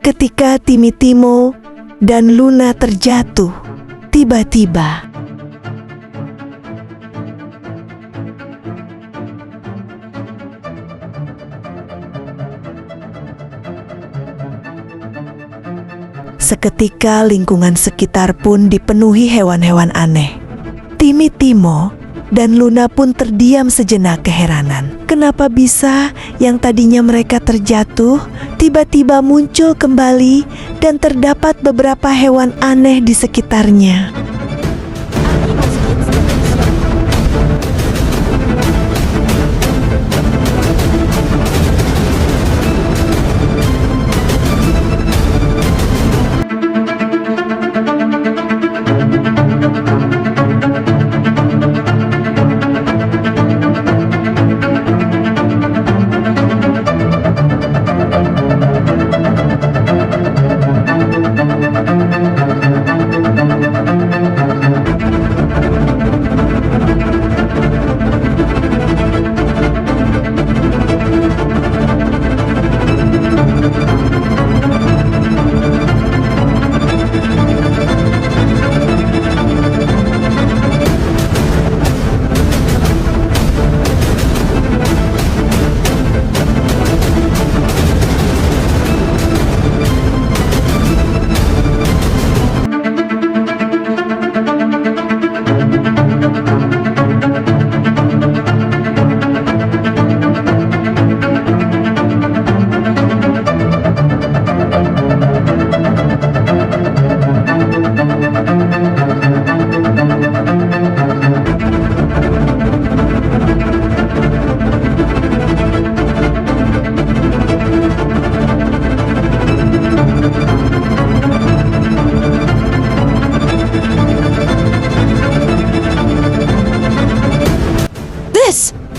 Ketika Timmy Timo dan Luna terjatuh, tiba-tiba seketika lingkungan sekitar pun dipenuhi hewan-hewan aneh. Timmy Timo dan Luna pun terdiam sejenak keheranan. Kenapa bisa yang tadinya mereka terjatuh, tiba-tiba muncul kembali dan terdapat beberapa hewan aneh di sekitarnya.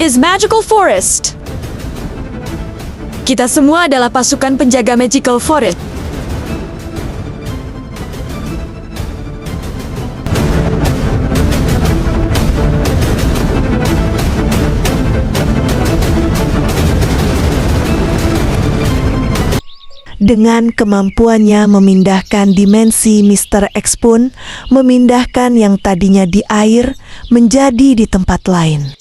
Is Magical Forest. Kita semua adalah pasukan penjaga Magical Forest. Dengan kemampuannya memindahkan dimensi, Mr. X pun memindahkan yang tadinya di air menjadi di tempat lain.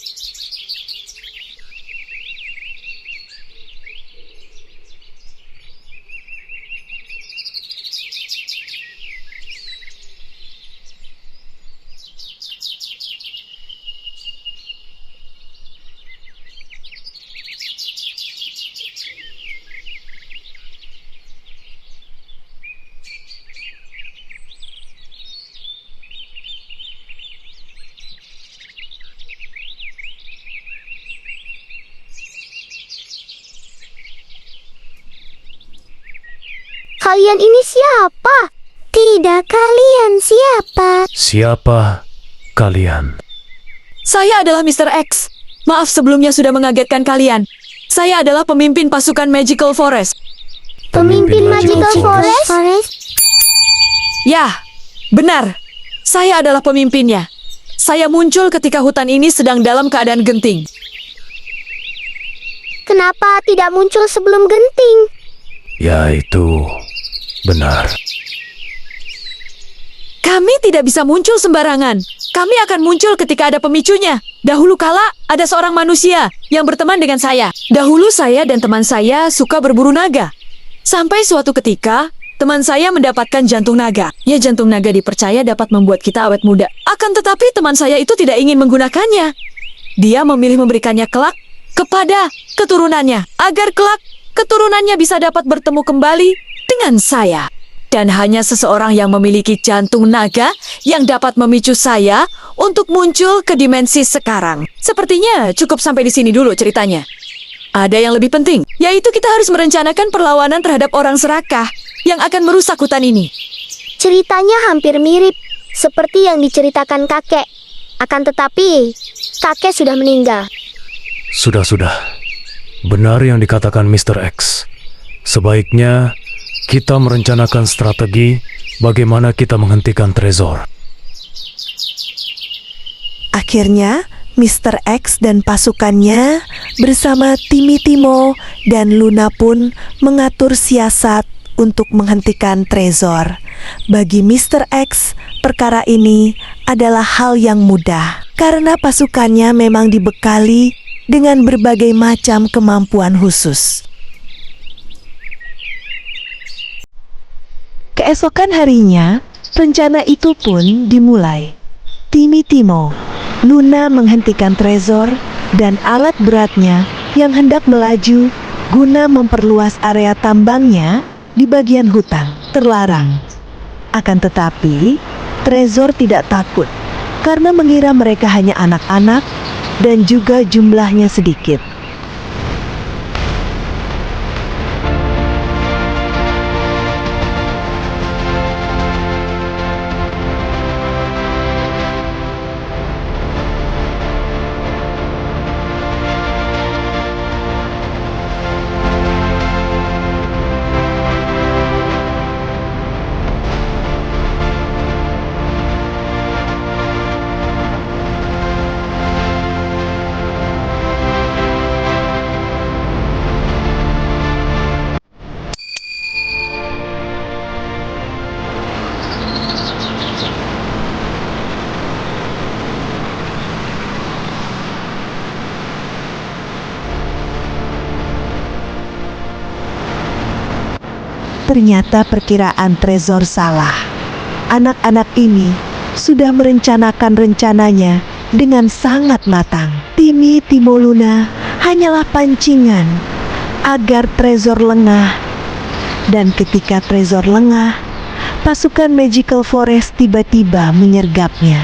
Kalian ini siapa? Tidak, kalian siapa? Siapa kalian? Saya adalah Mr. X. Maaf sebelumnya sudah mengagetkan kalian. Saya adalah pemimpin pasukan Magical Forest. Pemimpin Magical Forest? Ya, benar. Saya adalah pemimpinnya. Saya muncul ketika hutan ini sedang dalam keadaan genting. Kenapa tidak muncul sebelum genting? Ya, itu benar. Kami tidak bisa muncul sembarangan. Kami akan muncul ketika ada pemicunya. Dahulu kala, ada seorang manusia yang berteman dengan saya. Dahulu saya dan teman saya suka berburu naga. Sampai suatu ketika, teman saya mendapatkan jantung naga. Ya, jantung naga dipercaya dapat membuat kita awet muda. Akan tetapi teman saya itu tidak ingin menggunakannya. Dia memilih memberikannya kelak kepada keturunannya, agar kelak keturunannya bisa dapat bertemu kembali dengan saya. Dan hanya seseorang yang memiliki jantung naga yang dapat memicu saya untuk muncul ke dimensi sekarang. Sepertinya cukup sampai di sini dulu ceritanya. Ada yang lebih penting, yaitu kita harus merencanakan perlawanan terhadap orang serakah yang akan merusak hutan ini. Ceritanya hampir mirip seperti yang diceritakan kakek. Akan tetapi, kakek sudah meninggal. Sudah. Benar yang dikatakan Mr. X. Sebaiknya kita merencanakan strategi bagaimana kita menghentikan Trezor. Akhirnya, Mr. X dan pasukannya bersama Timmy Timo dan Luna pun mengatur siasat untuk menghentikan Trezor. Bagi Mr. X, perkara ini adalah hal yang mudah karena pasukannya memang dibekali dengan berbagai macam kemampuan khusus. Keesokan harinya, rencana itu pun dimulai. Timmy Timo, Luna menghentikan Trezor dan alat beratnya yang hendak melaju guna memperluas area tambangnya di bagian hutan terlarang. Akan tetapi, Trezor tidak takut karena mengira mereka hanya anak-anak dan juga jumlahnya sedikit. Ternyata perkiraan Trezor salah. Anak-anak ini sudah merencanakan rencananya dengan sangat matang. Timmy Timo Luna hanyalah pancingan agar Trezor lengah. Dan ketika Trezor lengah, pasukan Magical Forest tiba-tiba menyergapnya.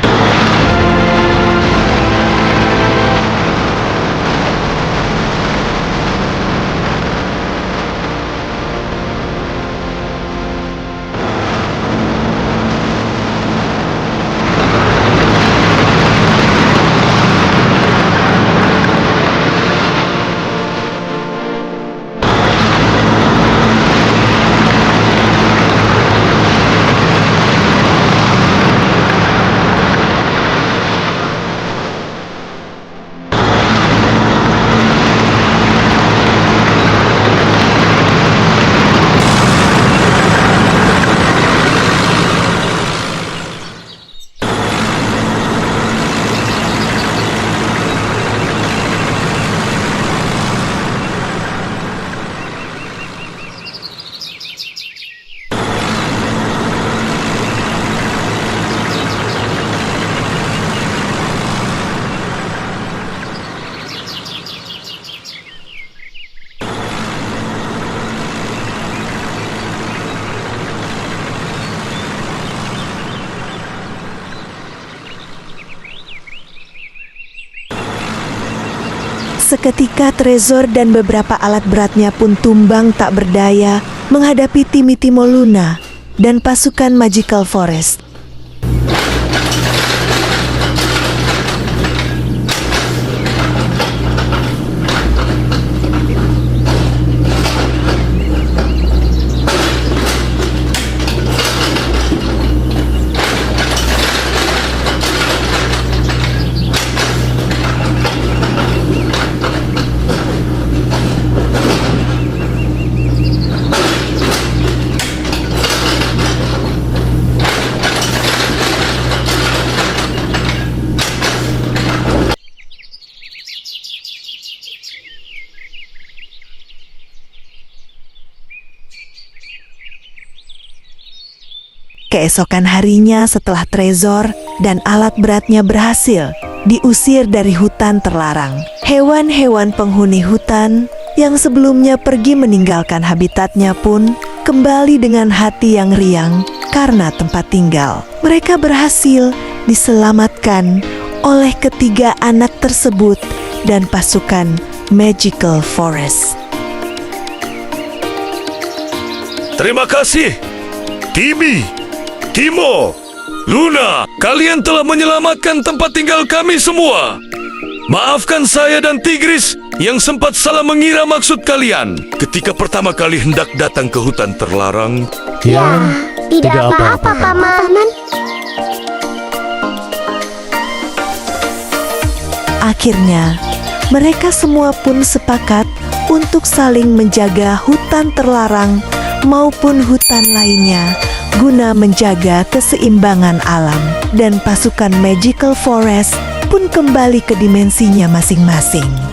Seketika Trezor dan beberapa alat beratnya pun tumbang tak berdaya menghadapi Timmy Timo Luna dan pasukan Magical Forest. Keesokan harinya setelah Trezor dan alat beratnya berhasil diusir dari hutan terlarang, hewan-hewan penghuni hutan yang sebelumnya pergi meninggalkan habitatnya pun kembali dengan hati yang riang karena tempat tinggal. Mereka berhasil diselamatkan oleh ketiga anak tersebut dan pasukan Magical Forest. Terima kasih, Timmy, Timo, Luna, kalian telah menyelamatkan tempat tinggal kami semua. Maafkan saya dan Tigris yang sempat salah mengira maksud kalian ketika pertama kali hendak datang ke hutan terlarang. Ya, tidak apa-apa, Paman. Akhirnya, mereka semua pun sepakat untuk saling menjaga hutan terlarang maupun hutan lainnya guna menjaga keseimbangan alam, dan pasukan Magical Forest pun kembali ke dimensinya masing-masing.